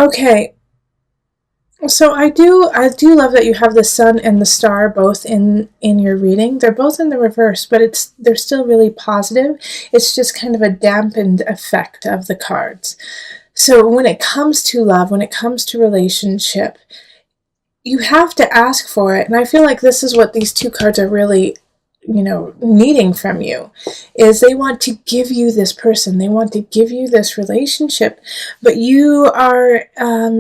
Okay, so I do love that you have the sun and the star both in your reading. They're both in the reverse, but they're still really positive. It's just kind of a dampened effect of the cards. So when it comes to love, when it comes to relationship, you have to ask for it. And I feel like this is what these two cards are really, needing from you, is they want to give you this person. They want to give you this relationship, but you are,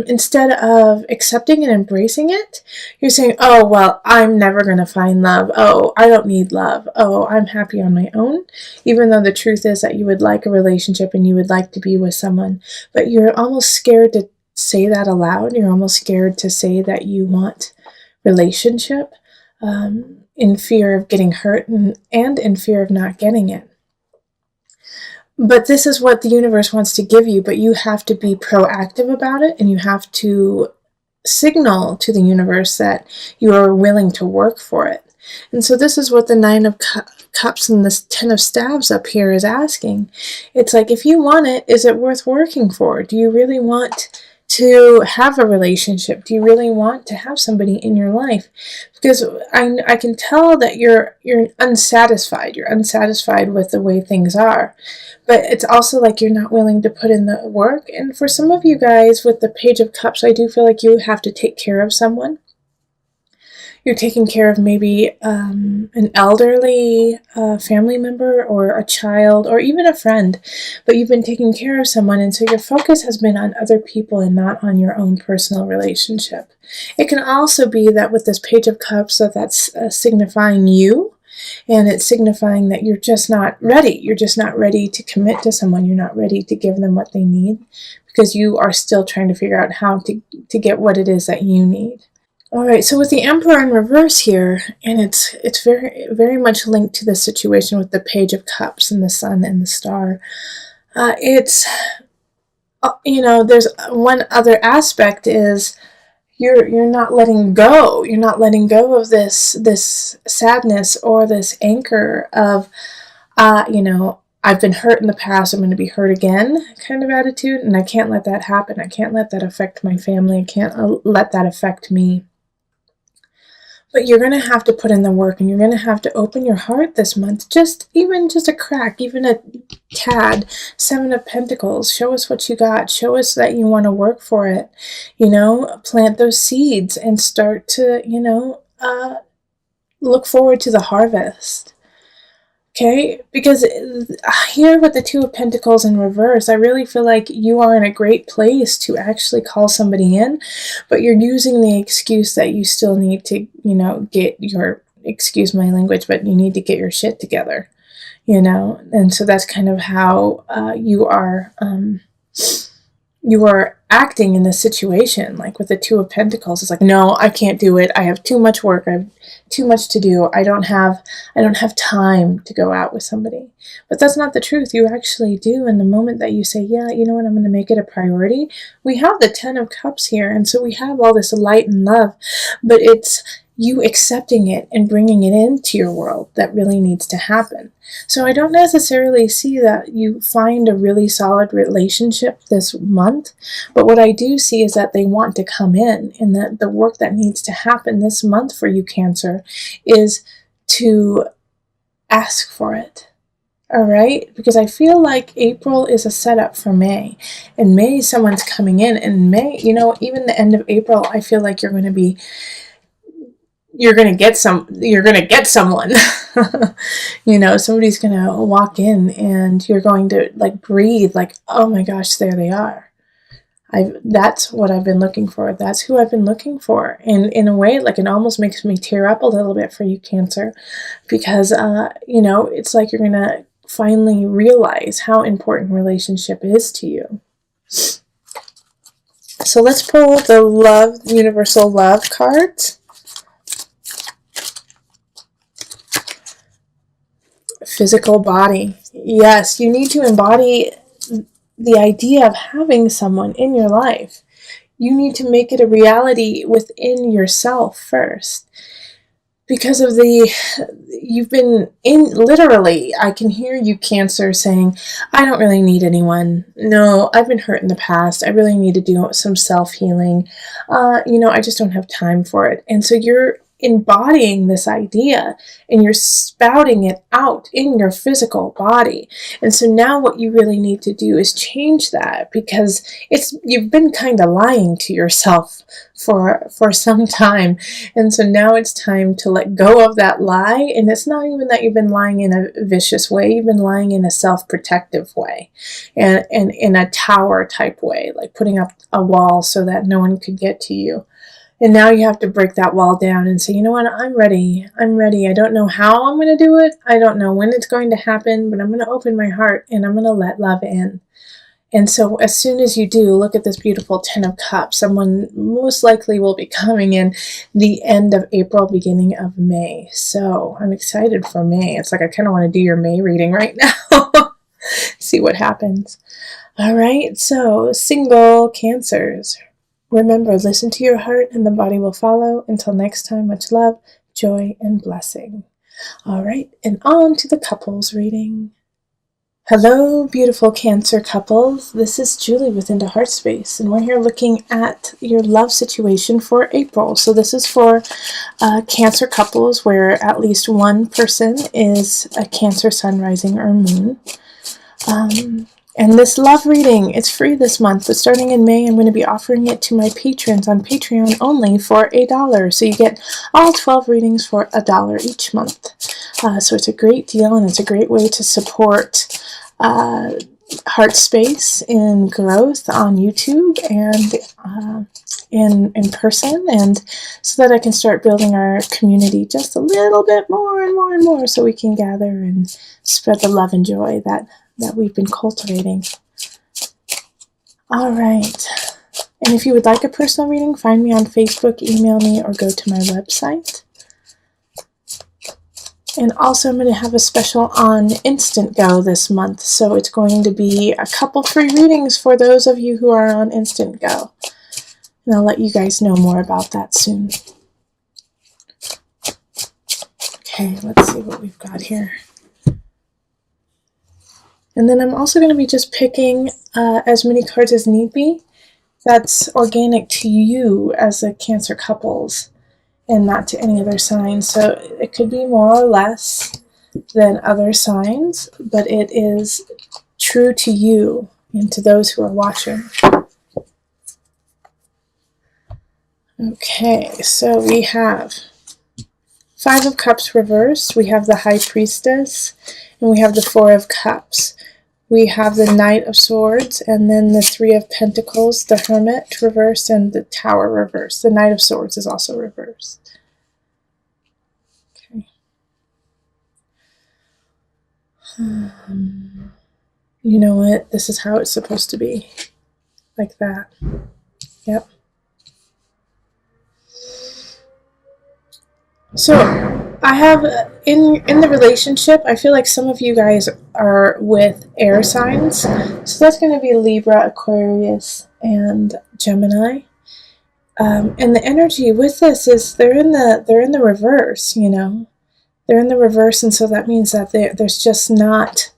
instead of accepting and embracing it, you're saying, oh, well, I'm never going to find love. Oh, I don't need love. Oh, I'm happy on my own. Even though the truth is that you would like a relationship and you would like to be with someone, but you're almost scared to say that aloud. You're almost scared to say that you want relationship, in fear of getting hurt and in fear of not getting it. But this is what the universe wants to give you, but you have to be proactive about it, and you have to signal to the universe that you are willing to work for it. And so this is what the Nine of Cups and this Ten of Staves up here is asking. It's like, if you want it, is it worth working for? Do you really want to have a relationship? Do you really want to have somebody in your life? Because I can tell that you're unsatisfied. You're unsatisfied with the way things are. But it's also like you're not willing to put in the work. And for some of you guys with the Page of Cups, I do feel like you have to take care of someone. You're taking care of maybe an elderly family member or a child or even a friend, but you've been taking care of someone, and so your focus has been on other people and not on your own personal relationship. It can also be that with this Page of Cups, that's signifying you, and it's signifying that you're just not ready. You're just not ready to commit to someone. You're not ready to give them what they need because you are still trying to figure out how to get what it is that you need. All right, so with the Emperor in reverse here, and it's very, very much linked to the situation with the Page of Cups and the Sun and the Star. There's one other aspect is you're not letting go. You're not letting go of this sadness or this anchor of, I've been hurt in the past, I'm going to be hurt again kind of attitude, and I can't let that happen. I can't let that affect my family. I can't let that affect me. But you're going to have to put in the work, and you're going to have to open your heart this month. Just a crack, even a tad. Seven of Pentacles. Show us what you got. Show us that you want to work for it. Plant those seeds and start to, look forward to the harvest. Okay, because here with the Two of Pentacles in reverse, I really feel like you are in a great place to actually call somebody in, but you're using the excuse that you still need to, get your, excuse my language, but you need to get your shit together, and so that's kind of how you are acting in this situation. Like with the Two of Pentacles, it's like, no, I can't do it. I have too much work. I have too much to do. I don't have time to go out with somebody. But that's not the truth. You actually do. And the moment that you say, yeah, you know what, I'm going to make it a priority. We have the Ten of Cups here. And so we have all this light and love, but it's you accepting it and bringing it into your world that really needs to happen. So I don't necessarily see that you find a really solid relationship this month, but what I do see is that they want to come in, and that the work that needs to happen this month for you, Cancer, is to ask for it. All right? Because I feel like April is a setup for May. And May, someone's coming in. And May, even the end of April, I feel like you're going to get someone. Somebody's going to walk in, and you're going to breathe like, oh my gosh, there they are. That's what I've been looking for. That's who I've been looking for. And in a way, it almost makes me tear up a little bit for you, Cancer, because, it's like you're going to finally realize how important relationship is to you. So let's pull the universal love cards. Physical body. Yes, you need to embody the idea of having someone in your life. You need to make it a reality within yourself first. because of you've been in, literally, I can hear you, Cancer, saying, I don't really need anyone. No, I've been hurt in the past. I really need to do some self-healing. I just don't have time for it. And so you're embodying this idea and you're spouting it out in your physical body. And so now what you really need to do is change that, because you've been kind of lying to yourself for some time. And so now it's time to let go of that lie. And it's not even that you've been lying in a vicious way. You've been lying in a self-protective way, and in a tower type way, like putting up a wall so that no one could get to you. And now you have to break that wall down and say, you know what, I'm ready. I'm ready. I don't know how I'm going to do it. I don't know when it's going to happen, but I'm going to open my heart and I'm going to let love in. And so as soon as you do, look at this beautiful 10 of Cups. Someone most likely will be coming in the end of April, beginning of May. So I'm excited for May. It's like I kind of want to do your May reading right now. See what happens. All right, so single Cancers. Remember, listen to your heart and the body will follow. Until next time, much love, joy, and blessing. All right, and on to the couples reading. Hello, beautiful Cancer couples. This is Julie with Into Heart Space, and we're here looking at your love situation for April. So this is for Cancer couples where at least one person is a Cancer sun, rising, or moon. And this love reading, it's free this month, but starting in May, I'm going to be offering it to my patrons on Patreon only for $1. So you get all 12 readings for $1 each month. So it's a great deal, and it's a great way to support Heart Space in growth on YouTube and in person, and so that I can start building our community just a little bit more and more and more, so we can gather and spread the love and joy that we've been cultivating. All right. And if you would like a personal reading, find me on Facebook, email me, or go to my website. And also I'm going to have a special on Instant Go this month. So it's going to be a couple free readings for those of you who are on Instant Go. And I'll let you guys know more about that soon. Okay, let's see what we've got here. And then I'm also going to be just picking as many cards as need be. That's organic to you as a Cancer couples and not to any other sign. So it could be more or less than other signs, but it is true to you and to those who are watching. Okay, so we have 5 of Cups reversed, we have the High Priestess, and we have the 4 of Cups. We have the Knight of Swords, and then the 3 of Pentacles, the Hermit reversed, and the Tower reversed. The Knight of Swords is also reversed. Okay. You know what? This is how it's supposed to be. Like that. Yep. So I have in the relationship, I feel like some of you guys are with air signs. So that's going to be Libra, Aquarius, and Gemini. And the energy with this is they're in the reverse, you know. They're in the reverse, and so that means that there's just not,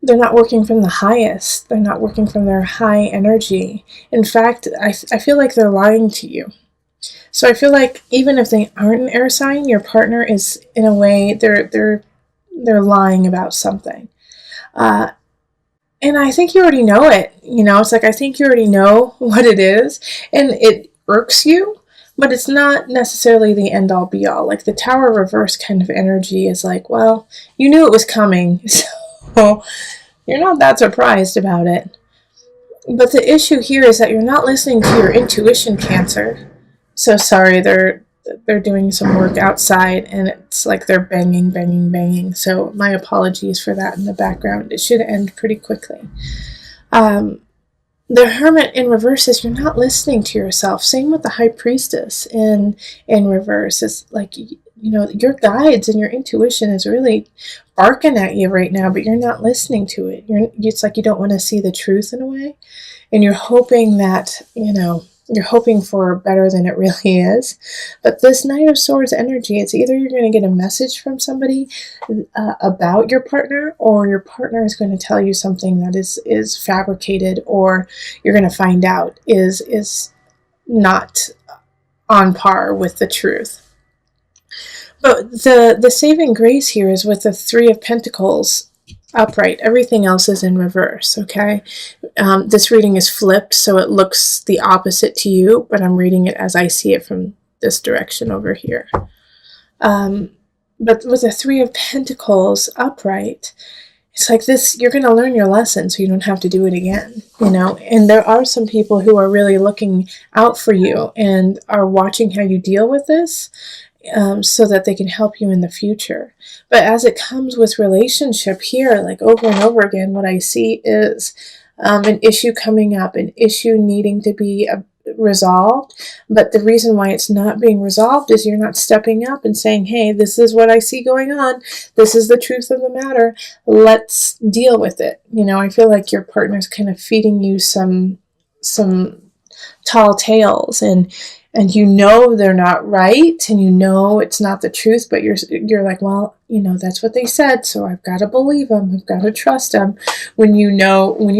they're not working from the highest. They're not working from their high energy. In fact, I feel like they're lying to you. So I feel like even if they aren't an air sign, your partner is, in a way, they're lying about something. And I think you already know it. You know, it's like I think you already know what it is, and it irks you, but it's not necessarily the end-all be-all. Like the Tower reverse kind of energy is like, well, you knew it was coming, so you're not that surprised about it. But the issue here is that you're not listening to your intuition, Cancer. So sorry, they're doing some work outside, and it's like they're banging, banging, banging. So my apologies for that in the background. It should end pretty quickly. The Hermit in reverse is you're not listening to yourself. Same with the High Priestess in reverse. It's like, you know, your guides and your intuition is really barking at you right now, but you're not listening to it. It's like you don't want to see the truth in a way, and you're hoping that, you know, you're hoping for better than it really is. But this Knight of Swords energy, it's either you're going to get a message from somebody about your partner, or your partner is going to tell you something that is fabricated, or you're going to find out is not on par with the truth. But the saving grace here is with the Three of Pentacles upright. Everything else is in reverse, okay? This reading is flipped, so it looks the opposite to you, but I'm reading it as I see it from this direction over here. But with the Three of Pentacles upright, it's like this, you're going to learn your lesson so you don't have to do it again, you know? And there are some people who are really looking out for you and are watching how you deal with this, so that they can help you in the future. But as it comes with relationship here, like over and over again, what I see is an issue coming up, an issue needing to be resolved. But the reason why it's not being resolved is you're not stepping up and saying, hey, this is what I see going on. This is the truth of the matter. Let's deal with it. You know, I feel like your partner's kind of feeding you some tall tales, and you know they're not right, and you know it's not the truth, but you're like, well, you know, that's what they said, so I've got to believe them, I've got to trust them, when you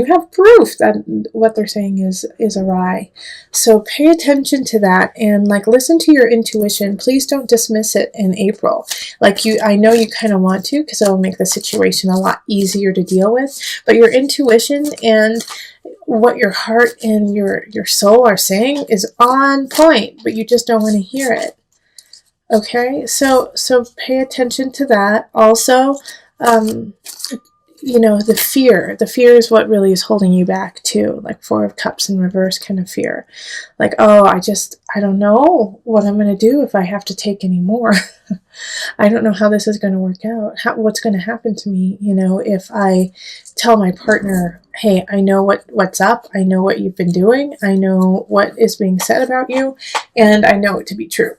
have proof that what they're saying is awry. So pay attention to that, and like listen to your intuition. Please don't dismiss it in April. Like I know you kind of want to, because it will make the situation a lot easier to deal with, but your intuition and what your heart and your soul are saying is on point, but you just don't want to hear it. Okay, so pay attention to that. Also, you know, the fear is what really is holding you back too. Like Four of Cups in reverse kind of fear. Like, oh, I don't know what I'm going to do if I have to take any more. I don't know how this is going to work out. What's going to happen to me, you know, if I tell my partner, hey, I know what's up. I know what you've been doing. I know what is being said about you, and I know it to be true.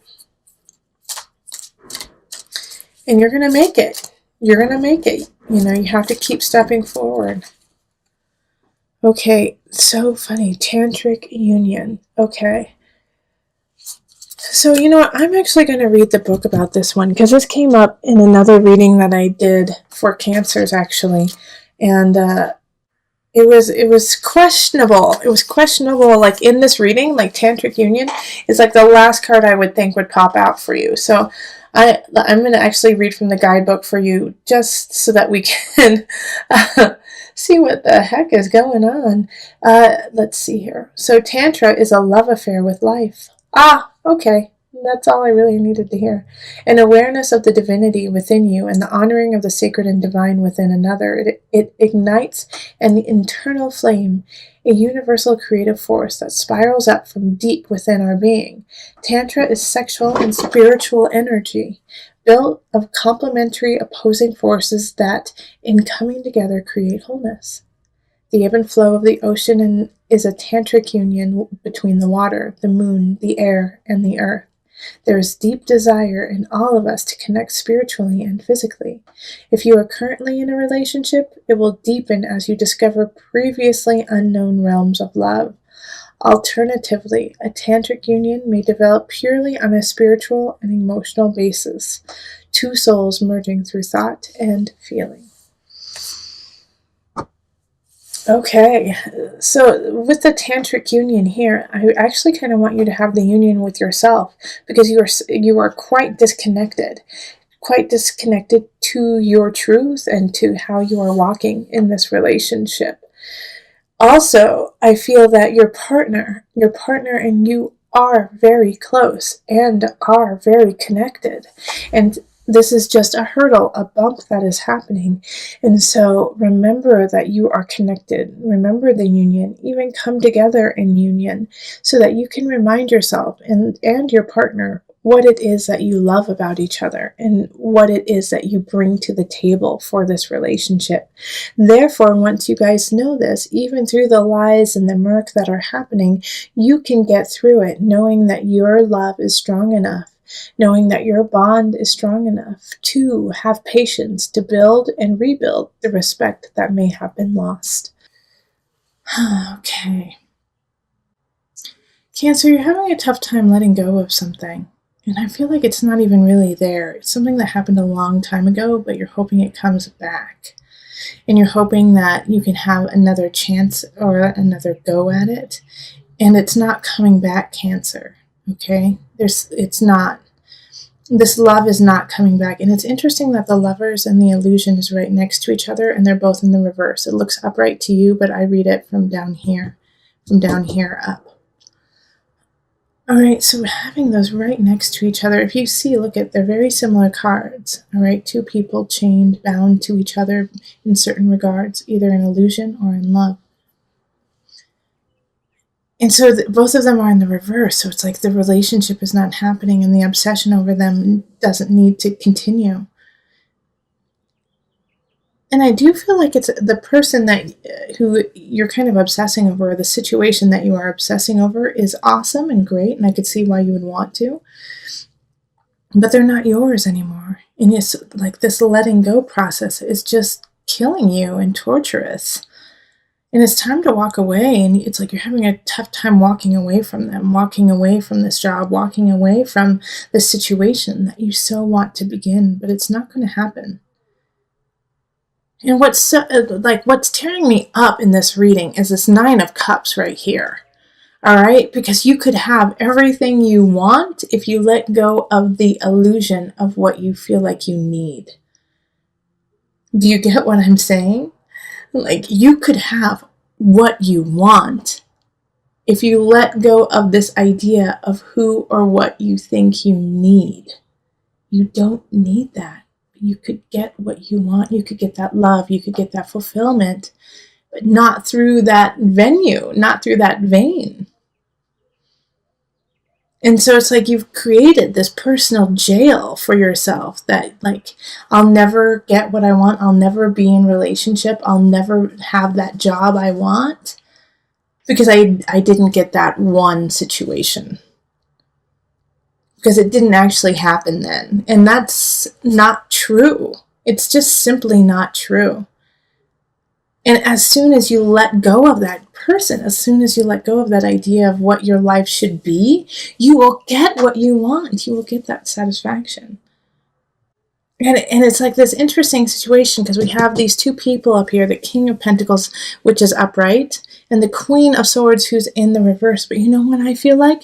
And you're going to make it. You're going to make it. You know, you have to keep stepping forward. Okay, so funny. Tantric union. Okay. So, you know what? I'm actually going to read the book about this one, because this came up in another reading that I did for Cancers, actually. And it was questionable. It was questionable, like in this reading, like Tantric union is like the last card I would think would pop out for you. So I'm going to actually read from the guidebook for you, just so that we can see what the heck is going on. Let's see here. So Tantra is a love affair with life. Ah, okay. That's all I really needed to hear. An awareness of the divinity within you and the honoring of the sacred and divine within another. It ignites an internal flame, a universal creative force that spirals up from deep within our being. Tantra is sexual and spiritual energy, built of complementary opposing forces that, in coming together, create wholeness. The ebb and flow of the ocean is a tantric union between the water, the moon, the air, and the earth. There is deep desire in all of us to connect spiritually and physically. If you are currently in a relationship, it will deepen as you discover previously unknown realms of love. Alternatively, a tantric union may develop purely on a spiritual and emotional basis, two souls merging through thought and feeling. Okay, so with the tantric union here, I actually kind of want you to have the union with yourself, because you are quite disconnected to your truth and to how you are walking in this relationship. Also, I feel that your partner and you are very close and are very connected, and this is just a hurdle, a bump that is happening. And so remember that you are connected. Remember the union. Even come together in union, so that you can remind yourself and your partner what it is that you love about each other and what it is that you bring to the table for this relationship. Therefore, once you guys know this, even through the lies and the murk that are happening, you can get through it knowing that your love is strong enough, knowing that your bond is strong enough to have patience to build and rebuild the respect that may have been lost. Okay. Cancer, you're having a tough time letting go of something. And I feel like it's not even really there. It's something that happened a long time ago, but you're hoping it comes back. And you're hoping that you can have another chance or another go at it. And it's not coming back, Cancer. Okay? It's not. This love is not coming back. And it's interesting that the Lovers and the Illusion is right next to each other, and they're both in the reverse. It looks upright to you, but I read it from down here up. All right, so having those right next to each other, if you see, look at, they're very similar cards. All right, two people chained, bound to each other in certain regards, either in illusion or in love. And so both of them are in the reverse. So it's like the relationship is not happening and the obsession over them doesn't need to continue. And I do feel like it's the person who you're kind of obsessing over, or the situation that you are obsessing over is awesome and great, and I could see why you would want to. But they're not yours anymore. And it's like this letting go process is just killing you and torturous. And it's time to walk away, and it's like you're having a tough time walking away from them, walking away from this job, walking away from the situation that you so want to begin, but it's not going to happen. And what's tearing me up in this reading is this 9 of Cups right here. All right? Because you could have everything you want if you let go of the illusion of what you feel like you need. Do you get what I'm saying? Like, you could have what you want if you let go of this idea of who or what you think you need. You don't need that. You could get what you want. You could get that love. You could get that fulfillment, but not through that venue, not through that vein. And so it's like you've created this personal jail for yourself that, like, I'll never get what I want. I'll never be in relationship. I'll never have that job I want because I didn't get that one situation. Because it didn't actually happen then. And that's not true. It's just simply not true. And as soon as you let go of that person, as soon as you let go of that idea of what your life should be, you will get what you want. You will get that satisfaction. And it's like this interesting situation because we have these two people up here, the King of Pentacles, which is upright, and the Queen of Swords, who's in the reverse. But you know what I feel like?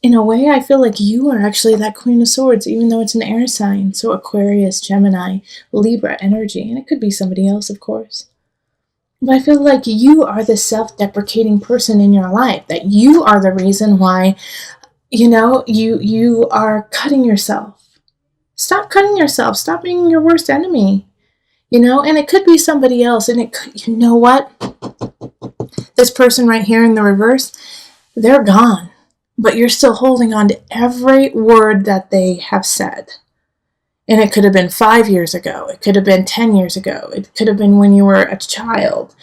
In a way, I feel like you are actually that Queen of Swords, even though it's an air sign. So Aquarius, Gemini, Libra energy. And it could be somebody else, of course. But I feel like you are the self-deprecating person in your life. That you are the reason why, you are cutting yourself. Stop cutting yourself. Stop being your worst enemy. And it could be somebody else. And it could, you know what? This person right here in the reverse, they're gone. But you're still holding on to every word that they have said. And it could have been 5 years ago. It could have been 10 years ago. It could have been when you were a child.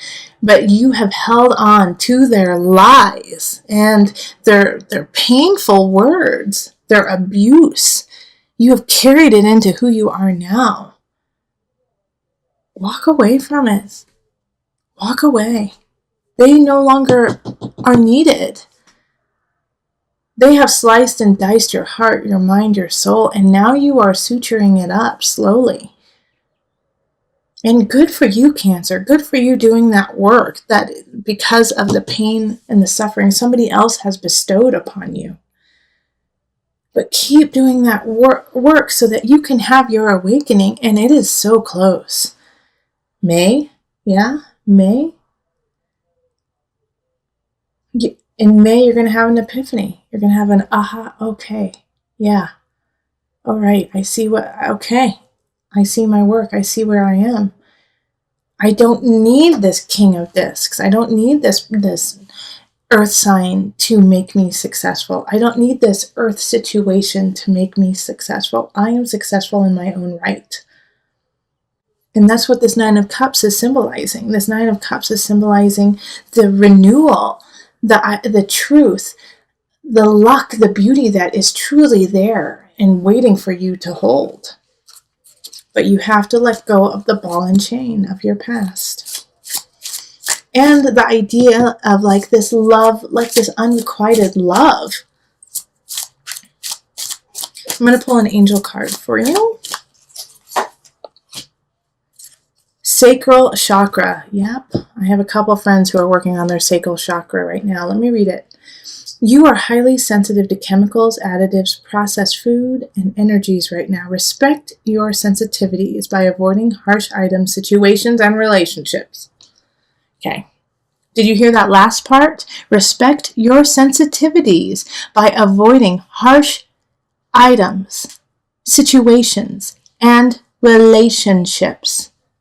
But you have held on to their lies and their painful words, their abuse. You have carried it into who you are now. Walk away from it. Walk away. They no longer are needed. They have sliced and diced your heart, your mind, your soul, and now you are suturing it up slowly. And good for you, Cancer. Good for you doing that work that because of the pain and the suffering somebody else has bestowed upon you. But keep doing that work so that you can have your awakening, and it is so close. May? Yeah? May? In May, you're going to have an epiphany. You're going to have an aha, okay, yeah. All right, I see I see my work. I see where I am. I don't need this King of Discs. I don't need this earth sign to make me successful. I don't need this earth situation to make me successful. I am successful in my own right. And that's what this 9 of Cups is symbolizing. This 9 of Cups is symbolizing the renewal, the truth, the luck, the beauty that is truly there and waiting for you to hold. But you have to let go of the ball and chain of your past. And the idea of like this love, like this unrequited love. I'm going to pull an angel card for you. Sacral chakra. Yep. I have a couple friends who are working on their sacral chakra right now. Let me read it. You are highly sensitive to chemicals, additives, processed food, and energies right now. Respect your sensitivities by avoiding harsh items, situations, and relationships. Okay. Did you hear that last part? Respect your sensitivities by avoiding harsh items, situations, and relationships.